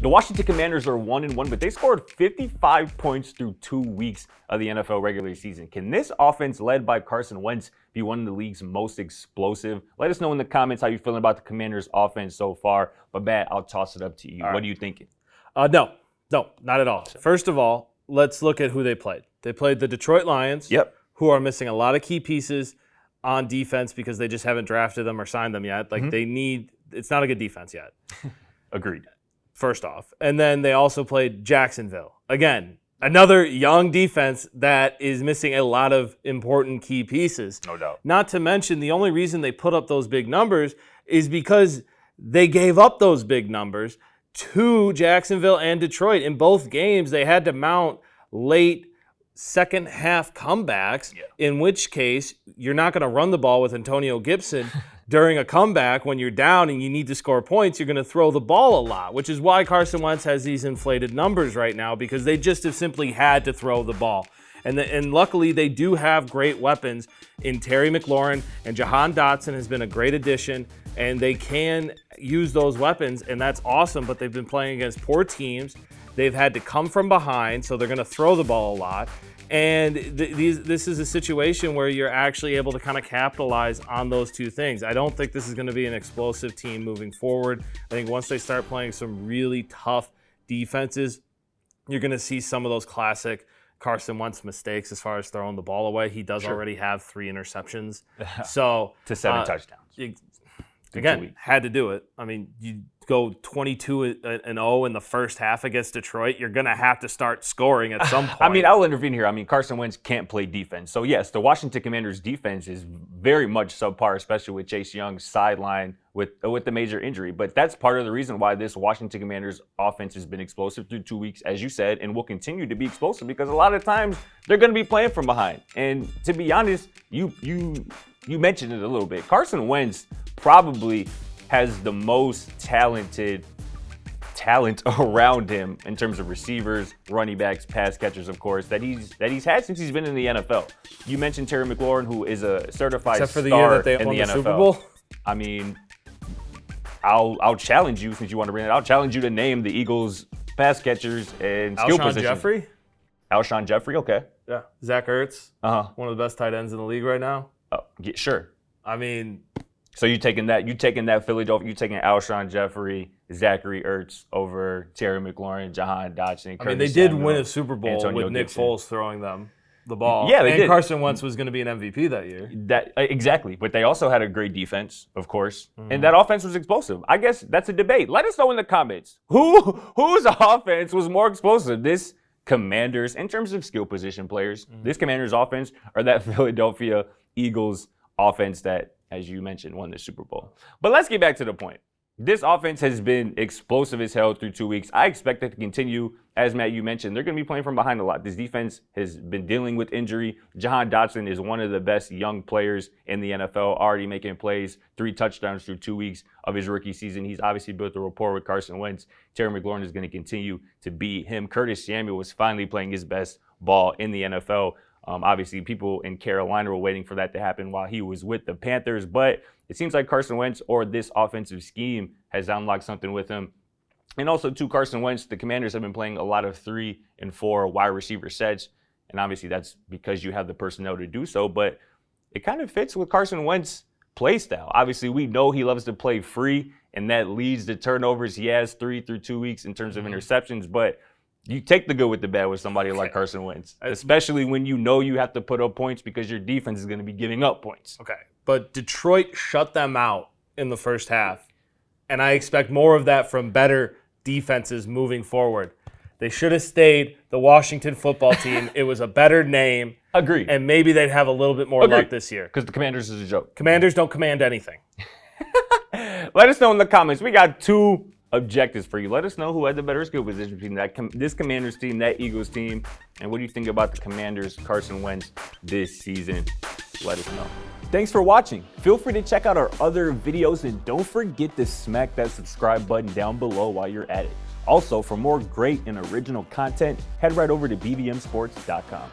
The Washington Commanders are 1-1, but they scored 55 points through 2 weeks of the NFL regular season. Can this offense, led by Carson Wentz, be one of the league's most explosive? Let us know in the comments how you're feeling about the Commanders' offense so far. But Matt, I'll toss it up to you. What are you thinking? No, not at all. First of all, let's look at who they played. They played the Detroit Lions, who are missing a lot of key pieces on defense because they just haven't drafted them or signed them yet. It's not a good defense yet. Agreed. First off. And then they also played Jacksonville. Again, another young defense that is missing a lot of important key pieces. No doubt. Not to mention, the only reason they put up those big numbers is because they gave up those big numbers to Jacksonville and Detroit. In both games, they had to mount late second half comebacks, in which case you're not going to run the ball with Antonio Gibson during a comeback when you're down and you need to score points. You're going to throw the ball a lot, which is why Carson Wentz has these inflated numbers right now, because they just have simply had to throw the ball. And luckily, they do have great weapons in Terry McLaurin, and Jahan Dotson has been a great addition, and they can use those weapons, and that's awesome, but they've been playing against poor teams. They've had to come from behind, so they're going to throw the ball a lot. And this is a situation where you're actually able to kind of capitalize on those two things. I don't think this is going to be an explosive team moving forward. I think once they start playing some really tough defenses, you're going to see some of those classic Carson Wentz mistakes as far as throwing the ball away. He does already have 3 interceptions. So to 7 touchdowns. Again, had to do it. I mean, you go 22-0 in the first half against Detroit, you're going to have to start scoring at some point. I mean, I'll intervene here. I mean, Carson Wentz can't play defense. So, yes, the Washington Commanders' defense is very much subpar, especially with Chase Young's sideline with the major injury. But that's part of the reason why this Washington Commanders offense has been explosive through 2 weeks, as you said, and will continue to be explosive because a lot of times they're going to be playing from behind. And to be honest, you mentioned it a little bit. Carson Wentz probably has the most talent around him in terms of receivers, running backs, pass catchers, of course, that he's had since he's been in the NFL. You mentioned Terry McLaurin, who is a certified Except for the star year that they in won the the NFL. Super Bowl. I mean, I'll challenge you, since you want to bring it. I'll challenge you to name the Eagles' pass catchers and skill positions. Alshon Jeffrey, okay. Yeah. Zach Ertz, one of the best tight ends in the league right now. Oh, yeah, sure. I mean, so you taking that Philadelphia, you taking Alshon Jeffrey, Zachary Ertz over Terry McLaurin, Jahan Dotson. I mean, they did win a Super Bowl with Nick Foles throwing them the ball. Yeah, they did. Carson Wentz was going to be an MVP that year. Exactly, but they also had a great defense, of course, and that offense was explosive. I guess that's a debate. Let us know in the comments whose offense was more explosive. This Commanders, in terms of skill position players, this Commanders offense or that Philadelphia Eagles offense that, as you mentioned, won the Super Bowl. But let's get back to the point. This offense has been explosive as hell through 2 weeks. I expect it to continue. As Matt, you mentioned, they're going to be playing from behind a lot. This defense has been dealing with injury. Jahan Dotson is one of the best young players in the NFL, already making plays, 3 touchdowns through 2 weeks of his rookie season. He's obviously built a rapport with Carson Wentz. Terry McLaurin is going to continue to beat him. Curtis Samuel was finally playing his best ball in the NFL. Obviously, people in Carolina were waiting for that to happen while he was with the Panthers, but it seems like Carson Wentz or this offensive scheme has unlocked something with him. And also, to Carson Wentz, the Commanders have been playing a lot of 3 and 4 wide receiver sets, and obviously that's because you have the personnel to do so, but it kind of fits with Carson Wentz's play style. Obviously, we know he loves to play free, and that leads to turnovers. He has 3 through 2 weeks in terms of interceptions, but you take the good with the bad with somebody like Carson Wentz, especially when you know you have to put up points because your defense is going to be giving up points. Okay, but Detroit shut them out in the first half, and I expect more of that from better defenses moving forward. They should have stayed the Washington football team. It was a better name. Agreed. And maybe they'd have a little bit more luck this year. Because the Commanders is a joke. Commanders don't command anything. Let us know in the comments. We got 2 objectives for you. Let us know who had the better skill position between this Commanders team, that Eagles team, and what do you think about the Commanders, Carson Wentz, this season? Let us know. Thanks for watching. Feel free to check out our other videos, and don't forget to smack that subscribe button down below while you're at it. Also, for more great and original content, head right over to bvmsports.com.